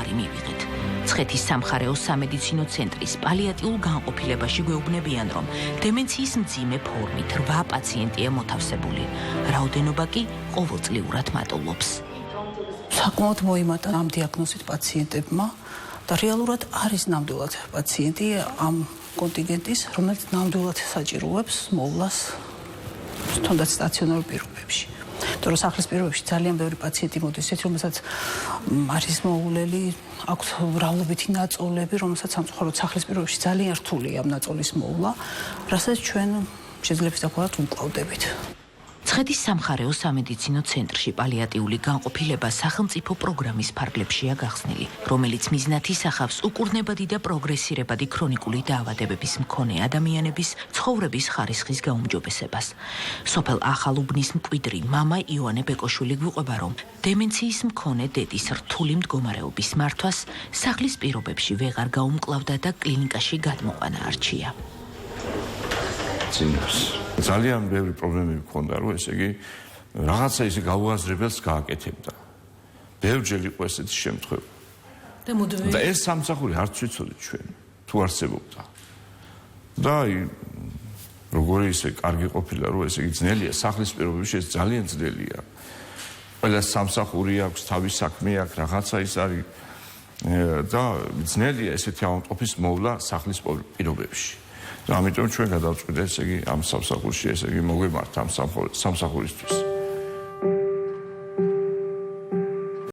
არ მივიღეთ. ცხეთის სამხარეო სამედიცინო ცენტრის პალიატიულ განყოფილებაში გვეუბნებიან, რომ დემენციის მძიმე ფორმით 8 პაციენტია მოთავსებული. რაოდენობა კი ყოველწლიურად მატულობს. საკმაოდ მოიმატა ამ დიაგნოზით პაციენტებმა და რეალურად არის ნამდვილად პაციენტი ამ კონტინგენტის, რომელიც ნამდვილად საჭიროებს მოვლას თუნდაც სტაციონარულ პირობებში. Თორე სახლის პირობებში ძალიან ბევრი პაციენტი მოდის, რომელსაც არის მოულელი, აქვს მრავლობითი ნაწოლები, რომელსაც სამწუხაროდ სახლის პირობებში ძალიან რთულია ამ ნაწოლის მოვლა, რასაც ჩვენ შეძლებს დაგვარად უკლავდებით. ცხეთის სამხარეო სამედიცინო ცენტრში პალიატიული განყოფილება სახელმწიფო პროგრამის ფარგლებშია გახსნილი, რომელიც მიზნად ისახავს უკურნებადი და პროგრესირებადი ქრონიკული დაავადებების მქონე ადამიანების ცხოვრების ხარისხის გაუმჯობესებას. სოფელ ახალუბნის მკვიდრი მამა იოანე ბეკოშვილი გვიყვება, რომ დემენციის მქონე დედის რთული მდგომარეობის მართვას სახლის პირობებში ვეღარ გაუმკლავდა და კლინიკაში გადმოყვანა არჩია. ძალიან ბევრი პრობლემები მქონდა, რომ ესე იგი რაღაცა ისე გაუაზრებელს გააკეთებდა. ბევრჯერ იყო ესეთი შემთხვევა. და ეს სამსახური არც ვიცოდით ჩვენ, თუ არსებობდა. და როგორი ისე კარგი ყოფილა, რომ ესე იგი ძნელია სახლის პირობებში, ეს ძალიან ძნელია. ყველა სამსახური აქვს, თავის საქმე აქვს, რაღაცა ის არის და ძნელია ესეთი ავადმყოფის მოვლა სახლის პირობებში. ამიტომ ჩვენ გადავწყვიტეთ, ესე იგი ამ სამსახურში, ესე იგი მოგვიმართ ამ სამსახურისთვის.